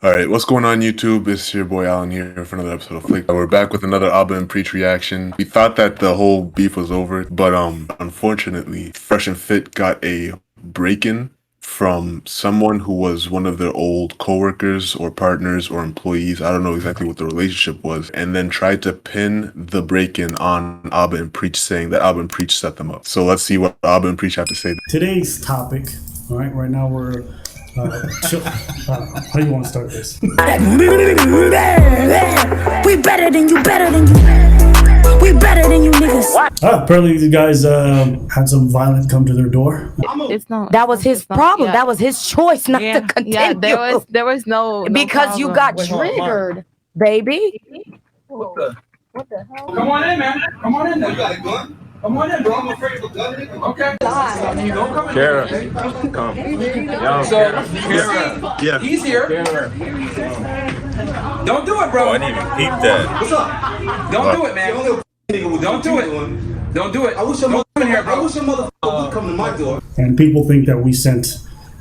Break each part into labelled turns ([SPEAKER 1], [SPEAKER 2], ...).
[SPEAKER 1] All right, what's going on YouTube? It's your boy Alan here for another episode of Flick. We're back with another Abba and Preach reaction. We thought that the whole beef was over, but unfortunately, Fresh and Fit got a break-in from someone who was one of their old coworkers or partners or employees. I don't know exactly what the relationship was, and then tried to pin the break-in on Abba and Preach, saying that Abba and Preach set them up. So let's see what Abba and Preach have to say.
[SPEAKER 2] Today's topic, all right now we're how you want to start this?
[SPEAKER 3] We better than you, better than you. We better than you niggas.
[SPEAKER 2] Apparently these guys had some violence come to their door.
[SPEAKER 4] That was his problem. Yeah. That was his choice not to continue.
[SPEAKER 5] Yeah, there was no
[SPEAKER 4] because
[SPEAKER 5] problem.
[SPEAKER 4] you got triggered, baby.
[SPEAKER 5] What the hell?
[SPEAKER 6] Come on in, man. Come on in. You got a gun? Come on in, bro. I'm afraid of a gun. Okay. Don't come in.
[SPEAKER 7] Kara, come.
[SPEAKER 6] Kara.
[SPEAKER 1] Yeah.
[SPEAKER 6] He's here. Don't do it, bro.
[SPEAKER 7] Oh, I didn't even peep that.
[SPEAKER 6] What's up? Don't do it, man. Don't do it. Don't do it. I wish your motherfucker would come to my door.
[SPEAKER 2] And people think that we sent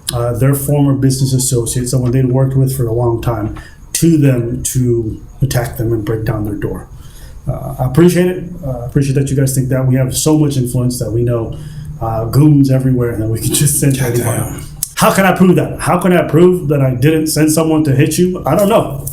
[SPEAKER 2] their former business associate, someone they'd worked with for a long time, to them to attack them and break down their door. I appreciate it. Appreciate that you guys think that. We have so much influence that we know goons everywhere and that we can just send anybody. How can I prove that? How can I prove that I didn't send someone to hit you? I don't know.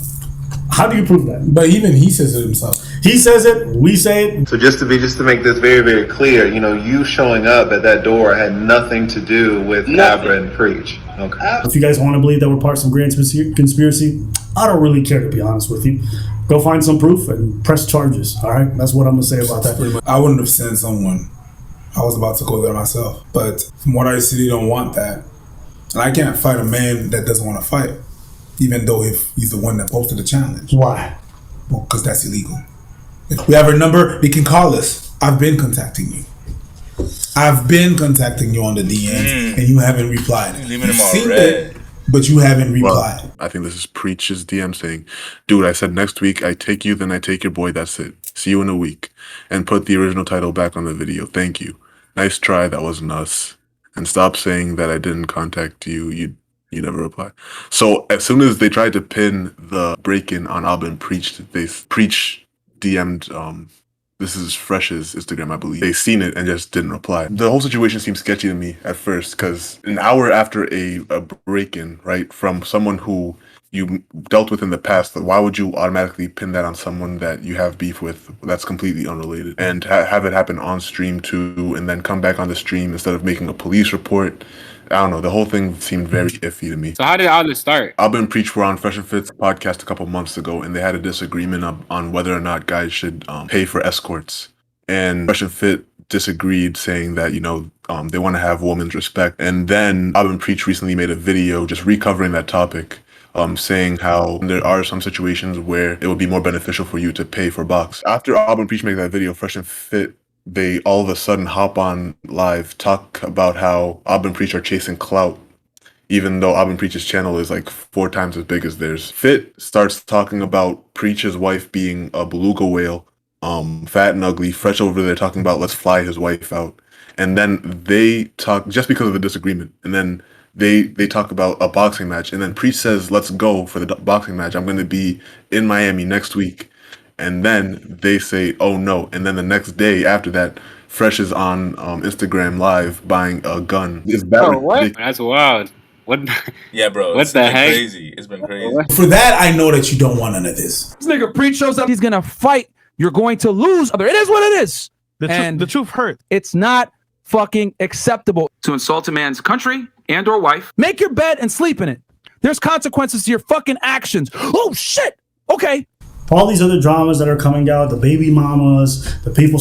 [SPEAKER 2] How do you prove that?
[SPEAKER 8] But even he says it himself.
[SPEAKER 2] He says it. We say it.
[SPEAKER 9] So just to make this very, very clear, you showing up at that door had nothing to do with Abba and Preach. Okay.
[SPEAKER 2] If you guys want to believe that we're part of some grand conspiracy, I don't really care, to be honest with you. Go find some proof and press charges. All right, that's what I'm gonna say about that.
[SPEAKER 8] I wouldn't have sent someone. I was about to go there myself, but from what I see, they don't want that, and I can't fight a man that doesn't want to fight, even though if he's the one that posted the challenge.
[SPEAKER 2] Why?
[SPEAKER 8] Well, because that's illegal. If we have her number, they can call us. I've been contacting you. I've been contacting you on the DMs, and you haven't replied.
[SPEAKER 7] Leaving them all red.
[SPEAKER 8] But you haven't replied.
[SPEAKER 1] Well, I think this is Preach's DM saying, dude, I said next week I take you, then I take your boy, that's it. See you in a week. And put the original title back on the video. Thank you. Nice try, that wasn't us. And stop saying that I didn't contact you, you never replied. So as soon as they tried to pin the break-in on Abba and Preach DM'd this is Fresh's Instagram, I believe. They seen it and just didn't reply. The whole situation seemed sketchy to me at first because an hour after a break-in, right, from someone who you dealt with in the past, why would you automatically pin that on someone that you have beef with that's completely unrelated? And have it happen on stream too, and then come back on the stream instead of making a police report. I don't know. The whole thing seemed very iffy to me.
[SPEAKER 10] So how did all this start?
[SPEAKER 1] Abba and Preach were on Fresh and Fit's podcast a couple months ago, and they had a disagreement on whether or not guys should pay for escorts. And Fresh and Fit disagreed, saying that, they want to have women's respect. And then Abba and Preach recently made a video just recovering that topic, saying how there are some situations where it would be more beneficial for you to pay for box. After Abba and Preach made that video, Fresh and Fit, they all of a sudden hop on live, talk about how Abba and Preach are chasing clout, even though Abba and Preach's channel is like 4 times as big as theirs. Fit starts talking about Preach's wife being a beluga whale, fat and ugly. Fresh over there talking about let's fly his wife out. And then they talk, just because of the disagreement, and then they talk about a boxing match, and then Preach says let's go for the boxing match. I'm going to be in Miami next week. And then they say, oh no. And then the next day after that, Fresh is on Instagram live buying a gun. Is that
[SPEAKER 10] what? That's wild. What?
[SPEAKER 7] Yeah, bro.
[SPEAKER 10] What the heck?
[SPEAKER 7] Crazy. It's been crazy.
[SPEAKER 8] For that, I know that you don't want none of this.
[SPEAKER 6] This nigga Preach shows up.
[SPEAKER 11] He's gonna fight. You're going to lose. It is what it is.
[SPEAKER 12] The truth hurts.
[SPEAKER 11] It's not fucking acceptable
[SPEAKER 6] To insult a man's country and or wife.
[SPEAKER 11] Make your bed and sleep in it. There's consequences to your fucking actions. Oh shit. Okay.
[SPEAKER 2] All these other dramas that are coming out, the baby mamas, the people,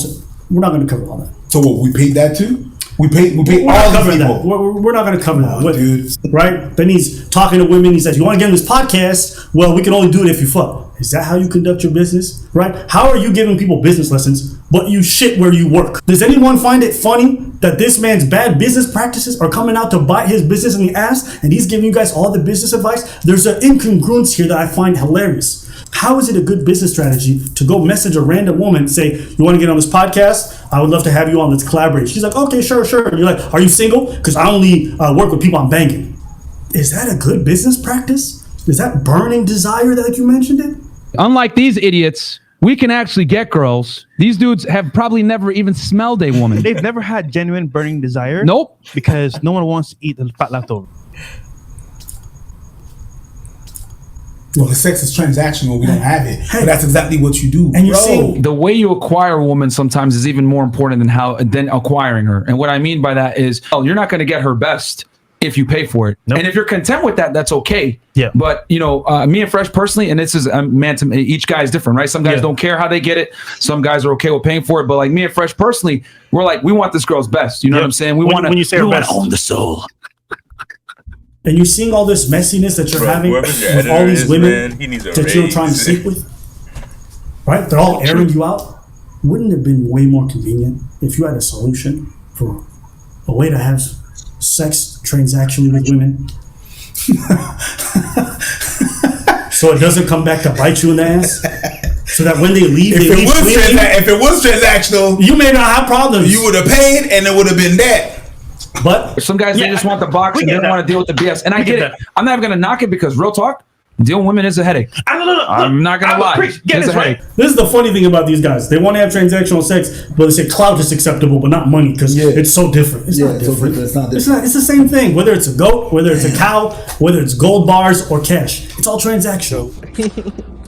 [SPEAKER 2] we're not going to cover all that.
[SPEAKER 8] So what, we paid that too? We paid all the people.
[SPEAKER 2] We're not going to cover that.
[SPEAKER 8] Dude.
[SPEAKER 2] Right? Then he's talking to women. He says, you want to get in this podcast? Well, we can only do it if you fuck. Is that how you conduct your business? Right? How are you giving people business lessons, but you shit where you work? Does anyone find it funny that this man's bad business practices are coming out to bite his business in the ass, and he's giving you guys all the business advice? There's an incongruence here that I find hilarious. How is it a good business strategy to go message a random woman and say, you want to get on this podcast? I would love to have you on. Let's collaborate. She's like, okay, sure. And you're like, are you single? Because I only work with people I'm banging. Is that a good business practice? Is that burning desire that like you mentioned it?
[SPEAKER 11] Unlike these idiots, we can actually get girls. These dudes have probably never even smelled a woman.
[SPEAKER 12] They've never had genuine burning desire.
[SPEAKER 11] Nope.
[SPEAKER 12] Because no one wants to eat the fat leftover.
[SPEAKER 8] Well, the sex is transactional. We don't have it, but that's exactly what you do.
[SPEAKER 2] And you're
[SPEAKER 8] bro.
[SPEAKER 2] saying
[SPEAKER 11] The way you acquire a woman sometimes is even more important than acquiring her. And what I mean by that is, you're not going to get her best if you pay for it.
[SPEAKER 12] Nope.
[SPEAKER 11] And if you're content with that, that's okay.
[SPEAKER 12] Yeah.
[SPEAKER 11] But me and Fresh personally, and this is man to each guy is different, right? Some guys don't care how they get it. Some guys are okay with paying for it. But like me and Fresh personally, we're like, we want this girl's best. You know what I'm saying? We want to own the soul.
[SPEAKER 2] and you're seeing all this messiness that you're
[SPEAKER 7] Bro,
[SPEAKER 2] having
[SPEAKER 7] whoever your
[SPEAKER 2] with all
[SPEAKER 7] editor
[SPEAKER 2] these
[SPEAKER 7] is,
[SPEAKER 2] women
[SPEAKER 7] man, he needs a
[SPEAKER 2] that you're trying to
[SPEAKER 7] raise.
[SPEAKER 2] sleep with, right? They're all airing you out. Wouldn't it have been way more convenient if you had a solution for a way to have sex transactionally with women? So it doesn't come back to bite you in the ass? So that when they leave,
[SPEAKER 8] If it was transactional,
[SPEAKER 2] you may not have problems.
[SPEAKER 8] you would have paid, and it would have been that.
[SPEAKER 2] But
[SPEAKER 11] some guys, they just want the box and they don't want to deal with the BS. And I get it. I'm not even going to knock it because real talk, dealing with women is a headache. I'm not going to lie. It's a headache.
[SPEAKER 2] This is the funny thing about these guys. They want to have transactional sex, but they say clout is acceptable, but not money because it's so different. It's not different.
[SPEAKER 13] It's not
[SPEAKER 2] It's not. It's the same thing. Whether it's a goat, whether it's a cow, whether it's gold bars or cash, it's all transactional.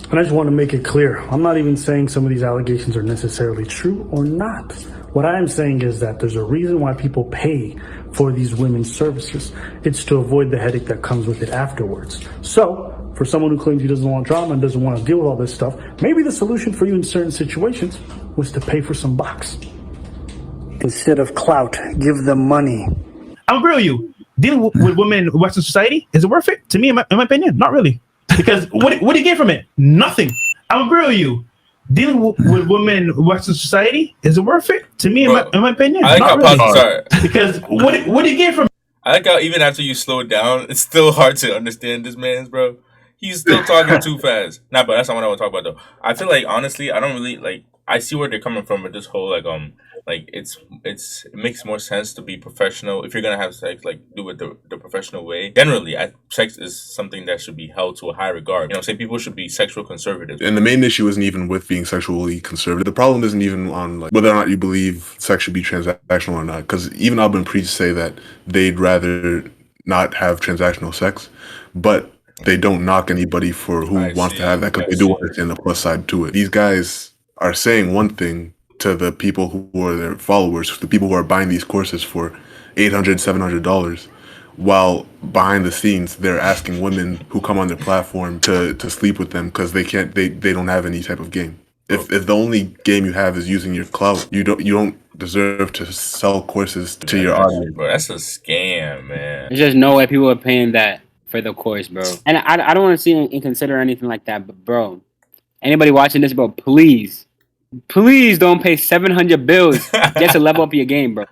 [SPEAKER 2] And I just want to make it clear. I'm not even saying some of these allegations are necessarily true or not. What I am saying is that there's a reason why people pay for these women's services. It's to avoid the headache that comes with it afterwards. So, for someone who claims he doesn't want drama and doesn't want to deal with all this stuff, maybe the solution for you in certain situations was to pay for some box. Instead of clout, give them money.
[SPEAKER 12] I'll agree with you. Dealing with women in Western society, is it worth it? To me, in my opinion, not really. Because what do you get from it? Nothing. I'll agree with you. Dealing with women in Western society, is it worth it? To me, in my opinion,
[SPEAKER 7] I like
[SPEAKER 12] not
[SPEAKER 7] how
[SPEAKER 12] really.
[SPEAKER 7] sorry.
[SPEAKER 12] Because what do you get from it?
[SPEAKER 7] I like how even after you slow it down, it's still hard to understand this man's, bro. He's still talking too fast. Nah, but that's not what I want to talk about though. I feel like honestly, I don't really like. I see where they're coming from with this whole like it makes more sense to be professional if you're gonna have sex, like do it the professional way. Generally, sex is something that should be held to a high regard. You know, say people should be sexual conservative.
[SPEAKER 1] And the main issue isn't even with being sexually conservative. The problem isn't even on like whether or not you believe sex should be transactional or not. Because even Albin Preach say that they'd rather not have transactional sex, but they don't knock anybody for who wants to have that because they do understand the plus side to it. These guys are saying one thing to the people who are their followers, the people who are buying these courses for $800, $700, while behind the scenes they're asking women who come on their platform to sleep with them because they don't have any type of game. If the only game you have is using your clout, you don't deserve to sell courses to your audience.
[SPEAKER 7] Bro, that's a scam, man.
[SPEAKER 10] There's just no way people are paying that for the course, bro. And I don't want to see and consider anything like that, but bro, anybody watching this, bro, please don't pay 700 bills just to level up your game, bro.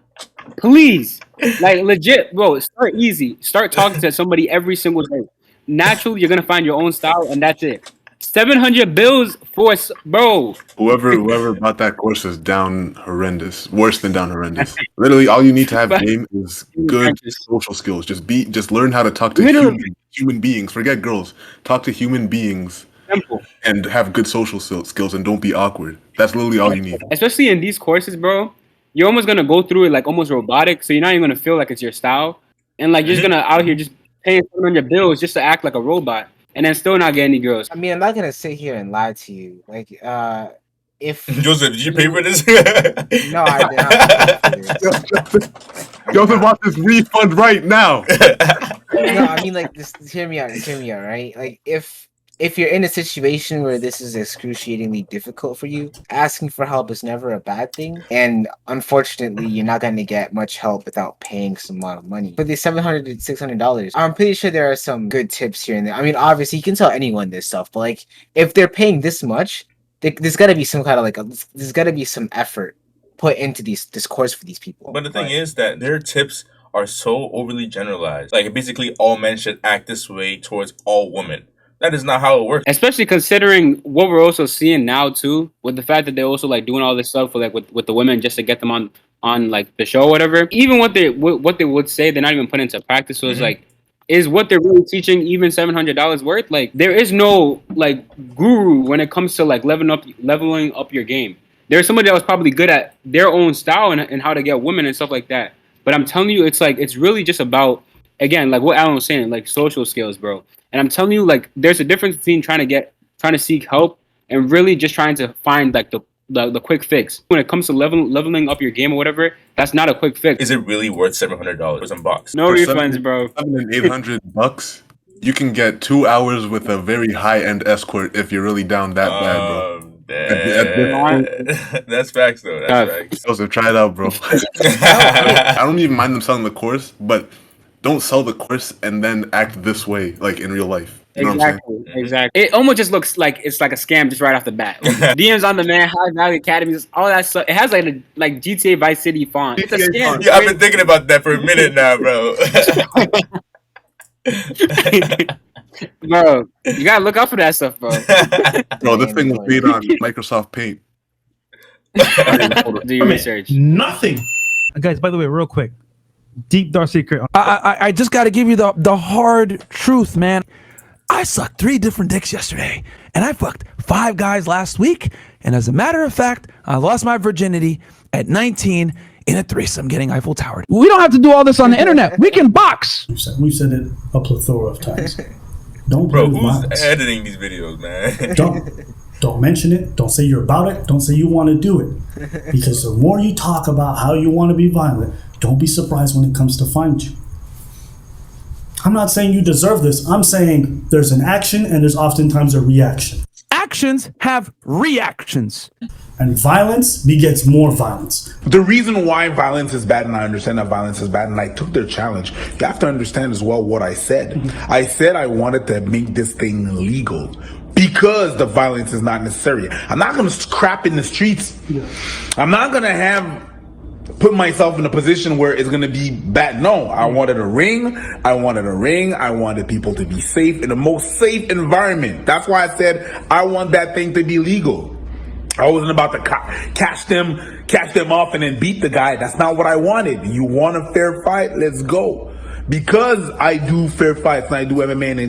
[SPEAKER 10] Please, like legit, bro. Start easy. Start talking to somebody every single day. Naturally, you're gonna find your own style, and that's it. 700 bills for bro.
[SPEAKER 1] Whoever bought that course is down horrendous, worse than down horrendous. Literally, all you need to have game is good social skills. Just learn how to talk to human beings. Forget girls. Talk to human beings.
[SPEAKER 10] Simple.
[SPEAKER 1] And have good social skills and don't be awkward. That's literally all you need.
[SPEAKER 10] Especially in these courses, bro. You're almost gonna go through it like almost robotic, so you're not even gonna feel like it's your style, and like you're just gonna out here just paying 700 bills just to act like a robot, and then still not get any girls.
[SPEAKER 14] I mean, I'm not gonna sit here and lie to you. Like, if
[SPEAKER 7] Joseph, did you pay for this?
[SPEAKER 14] No, I did not.
[SPEAKER 1] Joseph wants his refund right now.
[SPEAKER 14] No, I mean, like, just hear me out, right? Like, if you're in a situation where this is excruciatingly difficult for you, asking for help is never a bad thing. And unfortunately, you're not going to get much help without paying some amount of money. For the $700 to $600, I'm pretty sure there are some good tips here and there. I mean, obviously, you can tell anyone this stuff, but like, if they're paying this much, there's got to be some kind of like, there's got to be some effort put into this course for these people.
[SPEAKER 7] But the thing is that their tips are so overly generalized. Like, basically, all men should act this way towards all women. That is not how it works.
[SPEAKER 10] Especially considering what we're also seeing now too, with the fact that they're also like doing all this stuff for like with the women just to get them on like the show or whatever. Even what they would say, they're not even putting into practice. So it's like, is what they're really teaching even $700 worth? Like, there is no like guru when it comes to like leveling up your game. There's somebody that was probably good at their own style and how to get women and stuff like that. But I'm telling you, it's like it's really just about, again, like what Alan was saying, like social skills, bro. And I'm telling you, like, there's a difference between trying to seek help and really just trying to find like the quick fix. When it comes to leveling up your game or whatever, that's not a quick fix.
[SPEAKER 7] Is it really worth $700 in box?
[SPEAKER 10] No refunds, bro.
[SPEAKER 1] $800, you can get 2 hours with a very high-end escort if you're really down that bad, bro.
[SPEAKER 7] That's facts, though. That's facts.
[SPEAKER 1] So try it out, bro. I don't even mind them selling the course, but don't sell the course and then act this way, like in real life. You know what I'm saying?
[SPEAKER 10] Exactly. It almost just looks like it's like a scam just right off the bat. DMs on the man, High Value Academies, all that stuff. It has like GTA Vice City font. It's a scam.
[SPEAKER 7] Yeah, I've been thinking about that for a minute now, bro.
[SPEAKER 10] Bro, you gotta look out for that stuff, bro.
[SPEAKER 1] Bro, this thing was made on Microsoft Paint.
[SPEAKER 10] Do your research.
[SPEAKER 12] Nothing. Guys, by the way, real quick. Deep dark secret.
[SPEAKER 13] I just got to give you the hard truth, man. I sucked 3 different dicks yesterday, and I fucked 5 guys last week. And as a matter of fact, I lost my virginity at 19 in a threesome getting Eiffel Towered.
[SPEAKER 11] We don't have to do all this on the internet. We can box.
[SPEAKER 2] We've said it a plethora of times. Don't
[SPEAKER 7] Bro,
[SPEAKER 2] play with
[SPEAKER 7] who's
[SPEAKER 2] violence.
[SPEAKER 7] editing these videos, man?
[SPEAKER 2] Don't mention it. Don't say you're about it. Don't say you want to do it. Because the more you talk about how you want to be violent, don't be surprised when it comes to find you. I'm not saying you deserve this. I'm saying there's an action and there's oftentimes a reaction.
[SPEAKER 13] Actions have reactions.
[SPEAKER 2] And violence begets more violence.
[SPEAKER 8] The reason why violence is bad, and I understand that violence is bad, and I took their challenge, you have to understand as well what I said. I said I wanted to make this thing legal because the violence is not necessary. I'm not going to scrap in the streets. I'm not going to put myself in a position where it's going to be bad. No, I wanted a ring. I wanted people to be safe in the most safe environment. That's why I said I want that thing to be legal. I wasn't about to catch them off and then beat the guy. That's not what I wanted. You want a fair fight? Let's go. Because I do fair fights and I do MMA and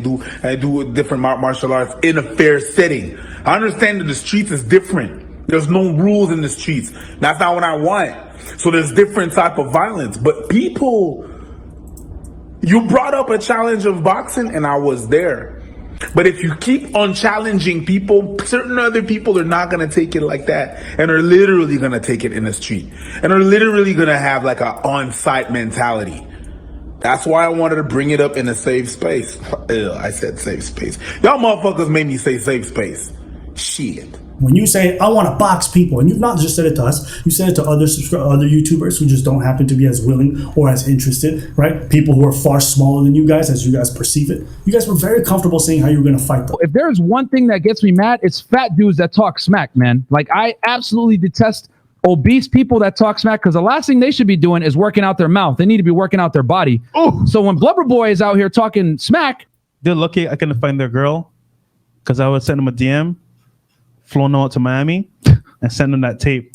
[SPEAKER 8] I do different martial arts in a fair setting. I understand that the streets is different. There's no rules in the streets. That's not what I want. So there's different type of violence. But people, you brought up a challenge of boxing and I was there. But if you keep on challenging people, certain other people are not going to take it like that and are literally going to take it in the street and are literally going to have like a on-site mentality. That's why I wanted to bring it up in a safe space. Ew, I said safe space. Y'all motherfuckers made me say safe space. Shit.
[SPEAKER 2] When you say, I want to box people, and you've not just said it to us, you said it to other YouTubers who just don't happen to be as willing or as interested, right? People who are far smaller than you guys, as you guys perceive it. You guys were very comfortable saying how you were going to fight them.
[SPEAKER 11] If there's one thing that gets me mad, it's fat dudes that talk smack, man. Like, I absolutely detest obese people that talk smack because the last thing they should be doing is working out their mouth. They need to be working out their body.
[SPEAKER 12] Oh,
[SPEAKER 11] so when Blubber Boy is out here talking smack,
[SPEAKER 12] they're lucky I couldn't find their girl because I would send them a DM, flown out to Miami, and send them that tape.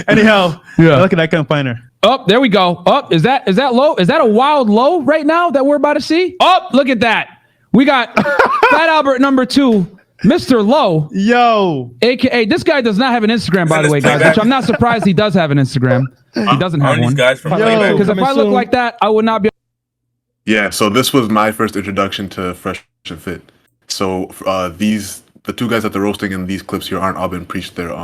[SPEAKER 12] Anyhow,
[SPEAKER 11] yeah,
[SPEAKER 12] lucky I couldn't find her.
[SPEAKER 11] Oh, there we go. Oh, is that low? Is that a wild low right now that we're about to see? Oh, look at that. We got Fat Albert number 2. Mr. Low,
[SPEAKER 12] yo,
[SPEAKER 11] aka this guy does not have an Instagram, by the way, guys. Which I'm not surprised he does have an Instagram. He doesn't have one. Because if I look like that, I would not be.
[SPEAKER 1] Yeah, so this was my first introduction to Fresh and Fit. So the 2 guys that they're roasting in these clips here aren't Abin Preach. They're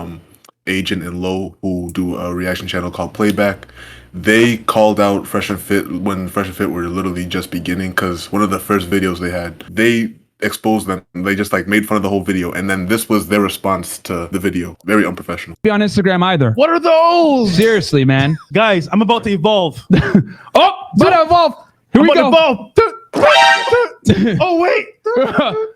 [SPEAKER 1] Agent and Low, who do a reaction channel called Playback. They called out Fresh and Fit when Fresh and Fit were literally just beginning because one of the first videos they had, they exposed them. They just like made fun of the whole video, and then this was their response to the video. Very unprofessional.
[SPEAKER 11] Be on Instagram either.
[SPEAKER 12] What are those?
[SPEAKER 11] Seriously, man.
[SPEAKER 12] Guys, I'm about to evolve.
[SPEAKER 11] About to evolve. Here we go.
[SPEAKER 12] Oh wait,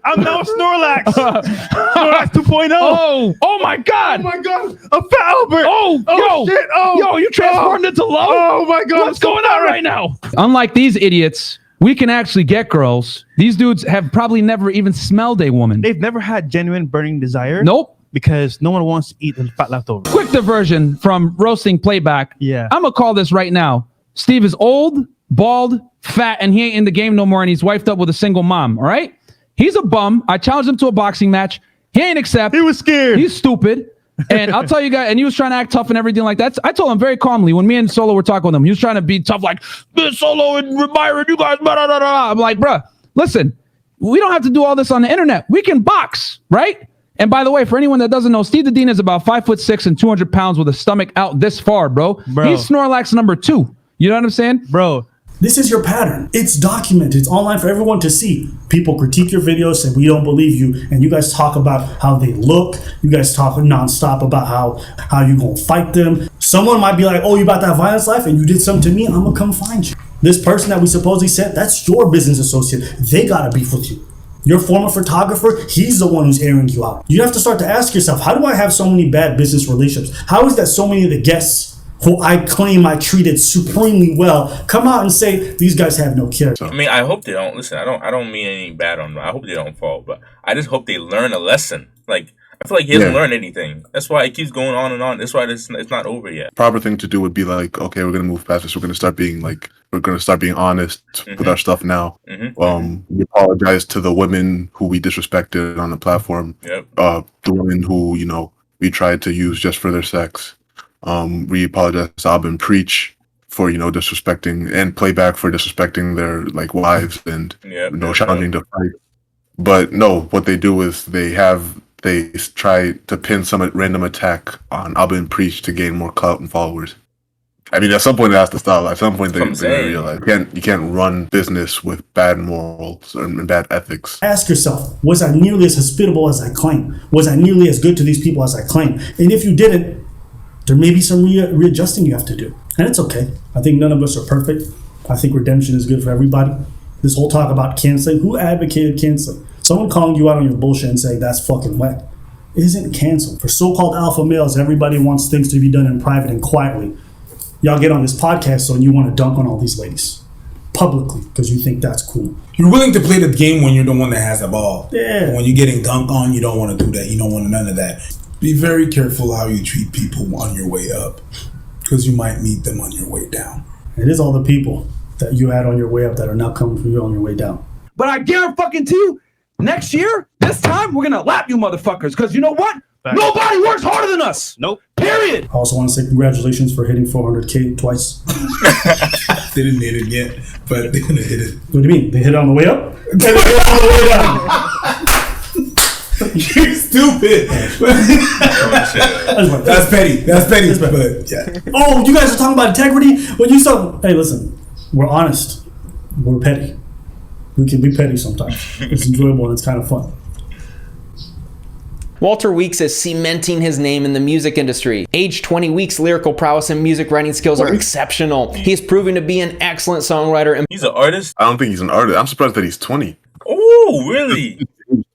[SPEAKER 12] I'm now Snorlax. Snorlax 2.0.
[SPEAKER 11] Oh my God.
[SPEAKER 12] Oh my God. A Fat Albert.
[SPEAKER 11] Yo,
[SPEAKER 12] shit.
[SPEAKER 11] Yo, you transformed into Low.
[SPEAKER 12] Oh my God.
[SPEAKER 11] What's going on right now? Unlike these idiots, we can actually get girls. These dudes have probably never even smelled a woman.
[SPEAKER 12] They've never had genuine burning desire.
[SPEAKER 11] Nope.
[SPEAKER 12] Because no one wants to eat the fat leftover.
[SPEAKER 11] Quick diversion from roasting Playback.
[SPEAKER 12] Yeah.
[SPEAKER 11] I'm going to call this right now. Steve is old,
[SPEAKER 13] bald, fat, and he ain't in the game no more, and he's wifed up with a single mom. All right, he's a bum. I challenged him to a boxing match. He ain't accept.
[SPEAKER 12] He was scared.
[SPEAKER 13] He's stupid. And I'll tell you guys, and he was trying to act tough and everything like that. I told him very calmly when me and Solo were talking with him. He was trying to be tough, like, Solo and Myron, you guys, blah, blah, blah, blah. I'm like, bruh, listen, we don't have to do all this on the internet. We can box, right? And by the way, for anyone that doesn't know, Steve Dedina is about 5'6" and 200 pounds with a stomach out this far, bro. He's Snorlax number 2. You know what I'm saying?
[SPEAKER 12] Bro.
[SPEAKER 2] This is your pattern. It's documented. It's online for everyone to see. People critique your videos, say we don't believe you, and you guys talk about how they look. You guys talk nonstop about how you gonna fight them. Someone might be like, oh, you about that violence life and you did something to me, I'm gonna come find you. This person that we supposedly sent, that's your business associate. They gotta beef with you. Your former photographer, he's the one who's airing you out. You have to start to ask yourself, how do I have so many bad business relationships? How is that so many of the guests who I claim I treated supremely well come out and say these guys have no character?
[SPEAKER 7] I mean, I hope they don't listen. I don't mean anything bad on them. I hope they don't fall, but I just hope they learn a lesson. Like, I feel like he hasn't learned anything. That's why it keeps going on and on. That's why it's not over yet.
[SPEAKER 1] Proper thing to do would be like, okay, we're gonna move past this. We're gonna start being honest with our stuff now. We apologize to the women who we disrespected on the platform. The women who we tried to use just for their sex. We apologize to Ab and Preach for disrespecting, and Playback for disrespecting their wives and challenging to fight. But no, what they do is they try to pin some random attack on Ab and Preach to gain more clout and followers. I mean, at some point it has to stop. At some point they realize you can't run business with bad morals and bad ethics.
[SPEAKER 2] Ask yourself, was I nearly as hospitable as I claim? Was I nearly as good to these people as I claim? And if you didn't, there may be some readjusting you have to do. And it's okay. I think none of us are perfect. I think redemption is good for everybody. This whole talk about canceling, who advocated canceling? Someone calling you out on your bullshit and saying that's fucking whack isn't canceled. For so-called alpha males, everybody wants things to be done in private and quietly. Y'all get on this podcast so you want to dunk on all these ladies publicly because you think that's cool.
[SPEAKER 15] You're willing to play the game when you're the one that has the ball.
[SPEAKER 2] Yeah.
[SPEAKER 15] But when you're getting dunked on, you don't want to do that. You don't want none of that. Be very careful how you treat people on your way up because you might meet them on your way down.
[SPEAKER 2] It is all the people that you had on your way up that are now coming for you on your way down.
[SPEAKER 13] But I guarantee you, next year, this time, we're going to lap you motherfuckers because you know what? Nobody works harder than us.
[SPEAKER 12] Nope.
[SPEAKER 13] Period.
[SPEAKER 2] I also want to say congratulations for hitting 400K twice.
[SPEAKER 15] They didn't hit it yet, but they're going to hit it.
[SPEAKER 2] What do you mean? They hit it on the way up? And they hit it on the way down.
[SPEAKER 15] You're stupid. That's petty. But yeah.
[SPEAKER 2] Oh, you guys are talking about integrity? Hey, listen. We're honest. We're petty. We can be petty sometimes. It's enjoyable and it's kind of fun.
[SPEAKER 16] Walter Weeks is cementing his name in the music industry. Age 20, Weeks' lyrical prowess and music writing skills are exceptional. He is proving to be an excellent songwriter. And
[SPEAKER 7] he's an artist?
[SPEAKER 1] I don't think he's an artist. I'm surprised that he's 20.
[SPEAKER 7] Oh, really?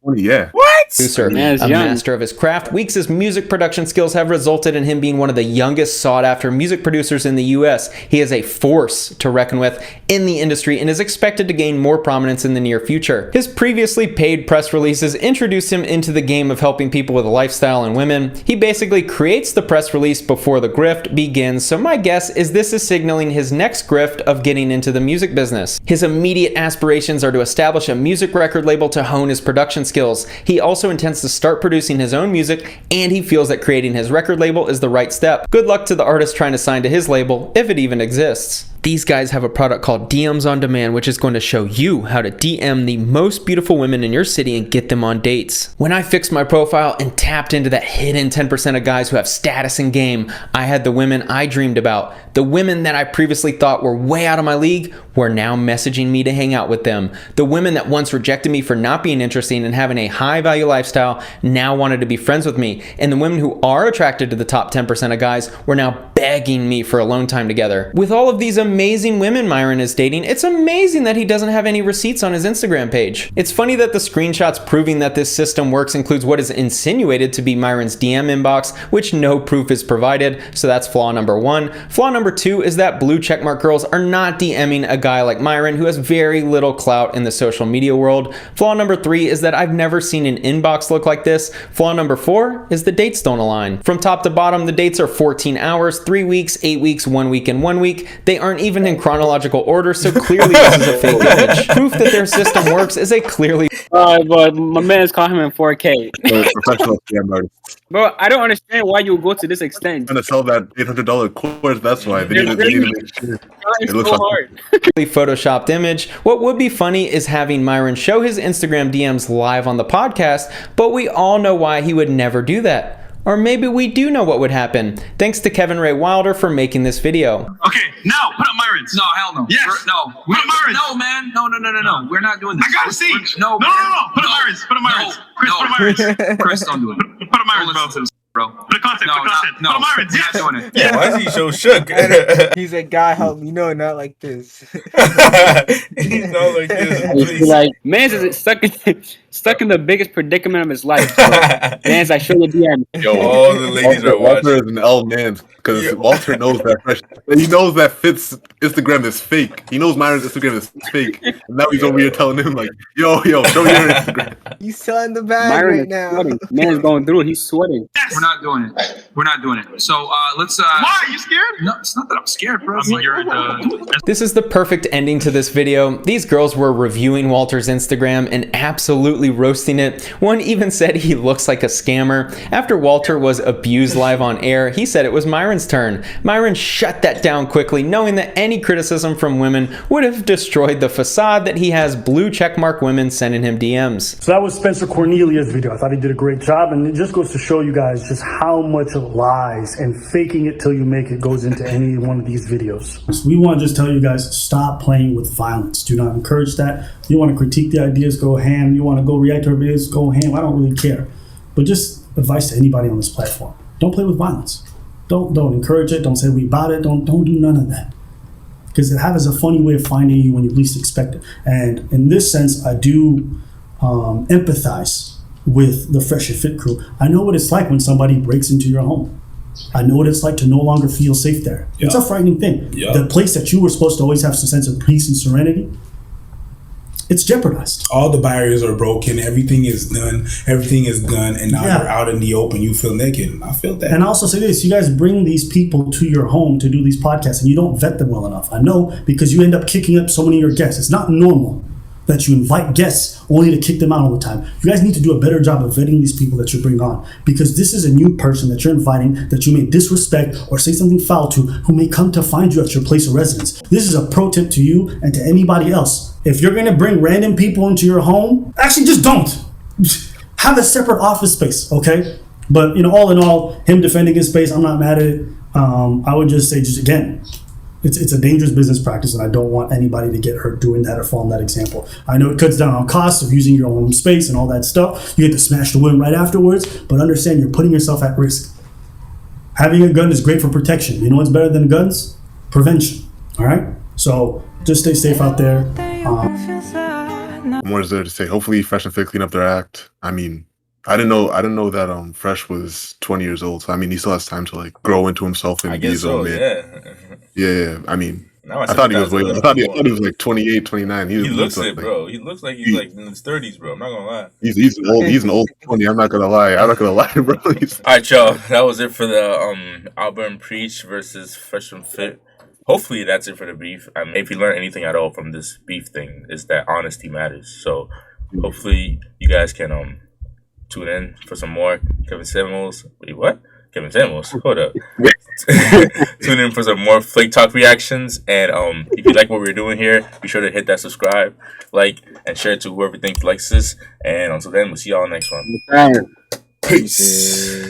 [SPEAKER 1] 20, yeah.
[SPEAKER 7] What?
[SPEAKER 16] Producer, a master of his craft, Weeks' music production skills have resulted in him being one of the youngest sought-after music producers in the U.S. He is a force to reckon with in the industry and is expected to gain more prominence in the near future. His previously paid press releases introduced him into the game of helping people with a lifestyle and women. He basically creates the press release before the grift begins, so my guess is this is signaling his next grift of getting into the music business. His immediate aspirations are to establish a music record label to hone his production skills. He also intends to start producing his own music, and he feels that creating his record label is the right step. Good luck to the artist trying to sign to his label, if it even exists. These guys have a product called DMs on Demand, which is going to show you how to DM the most beautiful women in your city and get them on dates. When I fixed my profile and tapped into that hidden 10% of guys who have status and game, I had the women I dreamed about. The women that I previously thought were way out of my league were now messaging me to hang out with them. The women that once rejected me for not being interesting and having a high value lifestyle now wanted to be friends with me. And the women who are attracted to the top 10% of guys were now begging me for alone time together. With all of these amazing women Myron is dating, it's amazing that he doesn't have any receipts on his Instagram page. It's funny that the screenshots proving that this system works includes what is insinuated to be Myron's DM inbox, which no proof is provided, so that's flaw number 1. Flaw number 2 is that blue checkmark girls are not DMing a guy like Myron who has very little clout in the social media world. Flaw number 3 is that I've never seen an inbox look like this. Flaw number 4 is the dates don't align. From top to bottom, the dates are 14 hours, 3 3 weeks, 8 weeks, 1 week, and 1 week. They aren't even in chronological order, so clearly this is a fake image. Proof that their system works is a clearly...
[SPEAKER 10] But my man's calling him in 4K.
[SPEAKER 1] Professional scam artist.
[SPEAKER 10] Bro, I don't understand why you would go to this extent.
[SPEAKER 1] Trying to sell that $800 course, that's why. They need to make sure it looks
[SPEAKER 10] so
[SPEAKER 1] like
[SPEAKER 10] hard.
[SPEAKER 16] photoshopped image. What would be funny is having Myron show his Instagram DMs live on the podcast, but we all know why he would never do that. Or maybe we do know what would happen. Thanks to Kevin Ray Wilder for making this video.
[SPEAKER 17] Okay, now put up Myron's. No, hell no. Yes. No. Put up Myron's. No, man. No. We're not doing this. I gotta see. No. Put up Myron's. Put up Myron's. Chris, put up Myron's. Chris, don't do it. Put up Myron's, bro. Put a content. No. Put up Myron's. Yes. We're not doing it.
[SPEAKER 7] Yeah, why is he so shook?
[SPEAKER 14] He's like, God help me. No, not like this.
[SPEAKER 7] He's not like this.
[SPEAKER 10] He's like, man's is stuck in the biggest predicament of his life. So, man's like, show the DM.
[SPEAKER 7] Yo, all the ladies are watching.
[SPEAKER 1] Walter is an L man because Walter knows that he knows that Fitz Instagram is fake. He knows Myron's Instagram is fake. And now he's over here telling him like, yo, show your Instagram.
[SPEAKER 14] He's selling the bag
[SPEAKER 10] Myron
[SPEAKER 14] right now.
[SPEAKER 10] Sweating. Man's going through it. He's sweating.
[SPEAKER 17] Yes. We're not doing it. We're not doing it. So let's. Why are you scared? No, it's not that I'm scared, bro. I mean, you're the.
[SPEAKER 16] This is the perfect ending to this video. These girls were reviewing Walter's Instagram and absolutely roasting it. One even said he looks like a scammer. After Walter was abused live on air, he said it was Myron's turn. Myron shut that down quickly, knowing that any criticism from women would have destroyed the facade that he has blue checkmark women sending him DMs.
[SPEAKER 2] So that was Spencer Cornelia's video. I thought he did a great job, and it just goes to show you guys just how much lies and faking it till you make it goes into any one of these videos. So we want to just tell you guys, stop playing with violence. Do not encourage that. You want to critique the ideas, go ham. You want to go react to our videos, go ham. I don't really care. But just advice to anybody on this platform. Don't play with violence. Don't encourage it. Don't say we bought it. Don't do none of that. Because it has a funny way of finding you when you least expect it. And in this sense, I do empathize with the Fresh and Fit crew. I know what it's like when somebody breaks into your home. I know what it's like to no longer feel safe there. It's a frightening thing. The place that you were supposed to always have some sense of peace and serenity, it's jeopardized.
[SPEAKER 15] All the barriers are broken. Everything is done. Everything is gone. And now you're out in the open. You feel naked. I feel that.
[SPEAKER 2] And I also say this, you guys bring these people to your home to do these podcasts and you don't vet them well enough. I know, because you end up kicking up so many of your guests. It's not normal that you invite guests only to kick them out all the time. You guys need to do a better job of vetting these people that you bring on, because this is a new person that you're inviting that you may disrespect or say something foul to, who may come to find you at your place of residence. This is a pro tip to you and to anybody else. If you're gonna bring random people into your home, actually just don't. Have a separate office space, okay? But all in all, him defending his space, I'm not mad at it. I would just say, just again, it's a dangerous business practice, and I don't want anybody to get hurt doing that or following that example. I know it cuts down on costs of using your own space and all that stuff. You get to smash the win right afterwards, but understand you're putting yourself at risk. Having a gun is great for protection. You know what's better than guns? Prevention. All right? So just stay safe out there.
[SPEAKER 1] What is there to say? Hopefully Fresh and Fit clean up their act. I mean, I didn't know that Fresh was 20 years old. So I mean, he still has time to like grow into himself and be his own man. Yeah. I mean, I thought he was like 28, 29.
[SPEAKER 7] He looks it, bro. He looks like he's like in his 30s, bro. I'm not gonna lie.
[SPEAKER 1] He's an old 20. I'm not gonna lie, bro.
[SPEAKER 7] All right, y'all. That was it for the Auburn Preach versus Fresh and Fit. Hopefully that's it for the beef. I mean, if you learn anything at all from this beef thing, is that honesty matters. So hopefully you guys can tune in for some more Kevin Samuels. Wait, what? Kevin Samuels? Hold up. Tune in for some more Flake Talk reactions. And if you like what we're doing here, be sure to hit that subscribe, like, and share it to whoever thinks likes this. And until then, we'll see y'all next one.
[SPEAKER 10] Right.
[SPEAKER 1] Peace.